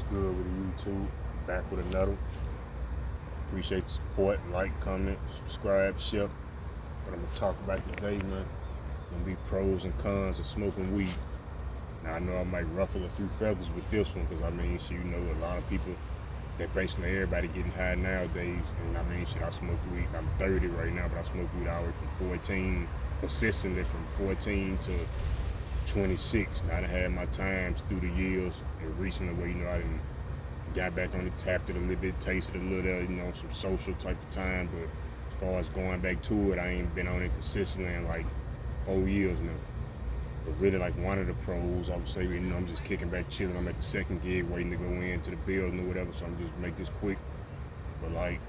What's good with YouTube? Back with another. Appreciate the support, like, comment, subscribe, share. What I'm gonna talk about today, man, gonna be pros and cons of smoking weed. Now I know I might ruffle a few feathers with this one, cause a lot of people, that basically everybody getting high nowadays. And I smoked weed. I'm 30 right now, but I smoked weed all the way from 14, consistently from 14 to 26. Now I done had my times through the years, and recently where I done got back on it, tapped it a little bit, tasted a little, some social type of time. But as far as going back to it, I ain't been on it consistently in like 4 years now. But really, like, one of the pros, I would say, I'm just kicking back, chilling. I'm at the second gig, waiting to go into the building or whatever, so I'm just make this quick. But like,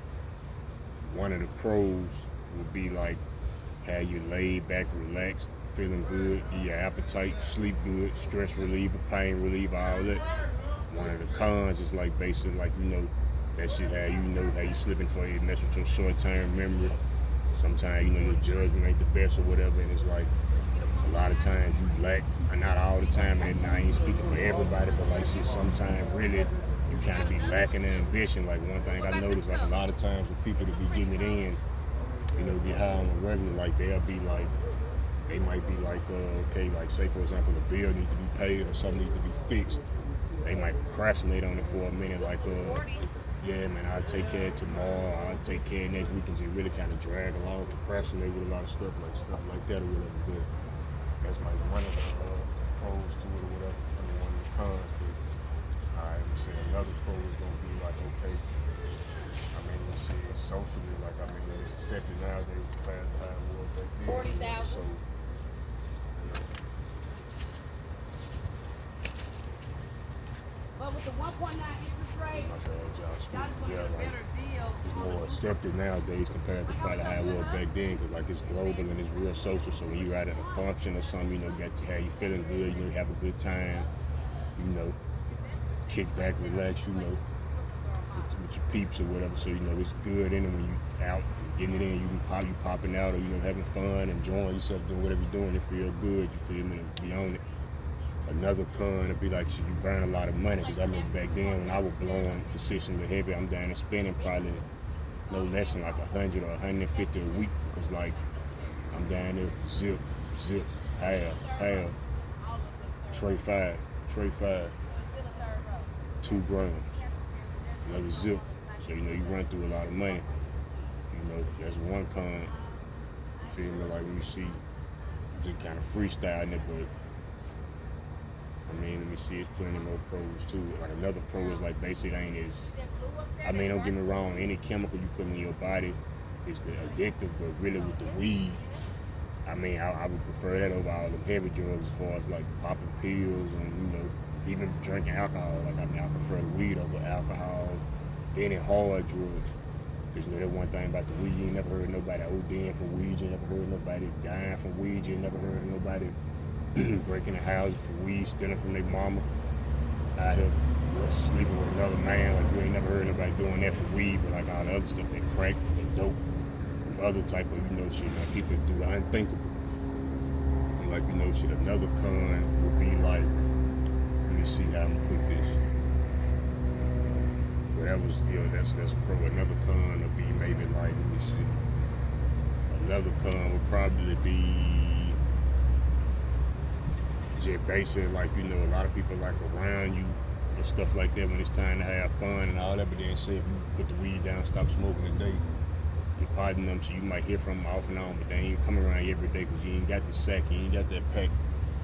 one of the pros would be like, have you laid back, relaxed, feeling good, get your appetite, sleep good, stress reliever, pain reliever, all that. One of the cons is like basically like, that shit how you slipping for you, mess with your short-term memory. Sometimes, your judgment ain't the best or whatever, and it's like, a lot of times you lack, and not all the time, and I ain't speaking for everybody, but like shit, sometimes really you kind of be lacking in ambition. Like, one thing I noticed, like, a lot of times with people that be getting it in, be high on the regular, like, they'll be like, they might be like, okay, like, say for example, a bill needs to be paid or something needs to be fixed. They might procrastinate on it for a minute, like, yeah, man, I'll take care of it tomorrow, I'll take care of it next week, and just really kind of drag along, procrastinate with a lot of stuff like that or whatever. But that's like one of the pros to it or whatever. One of the cons. But I'm saying another pro is gonna be like, okay, shit, socially, like, it's accepted nowadays to pass the high world back then. 40,000. So, But with the 1.9 interest rate, my bad, y'all. y'all just gonna get a better deal. It's more accepted nowadays compared to probably how it was back then, because like, it's global and it's real social. So when you're out at a function or something, how you feeling good, you have a good time, kick back, relax, with your peeps or whatever. So it's good. And then when you out getting it in, you popping out, or having fun, enjoying yourself, doing whatever you're doing. It feel good. You feel me? To be on it. Another con would be like, should you burn a lot of money? Because I remember back then when I was blowing consistently heavy, I'm down and spending probably no less than like 100 or 150 a week. Because like, I'm down there, zip, half, tray five, 2 grams, another zip. So you run through a lot of money. That's one con. You feel me? Like, let me see, just kind of freestyling it, but let me see, it's plenty more pros too. Like, another pro is like, basically don't get me wrong, any chemical you put in your body is addictive, but really with the weed, I would prefer that over all them heavy drugs, as far as like popping pills and, even drinking alcohol. Like, I prefer the weed over alcohol, any hard drugs. Because that one thing about the weed, you ain't never heard nobody ODing from weed, you ain't never heard nobody dying from weed, you ain't never heard of nobody breaking the houses for weed, stealing from their mama, out here sleeping with another man. Like, you ain't never heard nobody doing that for weed. But like all the other stuff, they crack, they dope, and other type of shit. Like, people do the unthinkable. And like, shit. Another con would be like, let me see how I'm gonna put this. Well, that was, that's a pro. Another con would be maybe like, let me see. Another con would probably be just basically like, a lot of people like around you for stuff like that when it's time to have fun and all that, but then say if you put the weed down, stop smoking today, you're pardoning them, so you might hear from them off and on, but they ain't coming around you every day because you ain't got the sack, you ain't got that pack,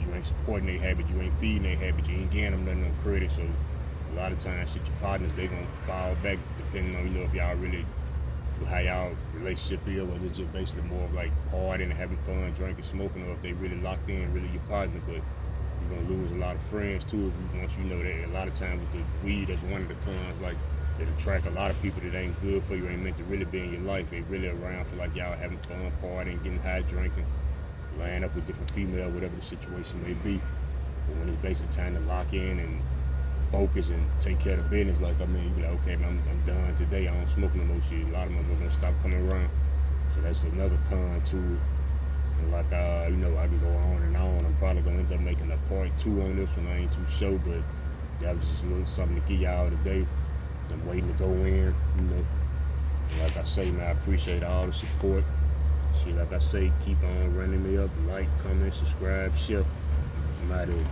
you ain't supporting their habit, you ain't feeding their habit, you ain't getting them nothing on credit. So a lot of times, your partners, they gonna fall back depending on, if y'all really, how y'all relationship is, whether it's just basically more of like partying and having fun, drinking, smoking, or if they really locked in, really your partner. But you're gonna lose a lot of friends too once you know that. A lot of times with the weed, that's one of the cons. Like, it attract a lot of people that ain't good for you, ain't meant to really be in your life. They really around for like y'all having fun, partying, getting high, drinking, laying up with different females, whatever the situation may be. But when it's basically time to lock in and focus and take care of the business, like, you be like, okay, man, I'm done today. I don't smoke no more shit. A lot of them are gonna stop coming around. So that's another con to it. And like, I can go on and on. I'm probably gonna end up making a part 2 on this one. I ain't too sure, but that was just a little something to give y'all today. I'm waiting to go in, you know. And like I say, man, I appreciate all the support. Shit, like I say, keep on running me up, like, comment, subscribe, share. I'm out of here.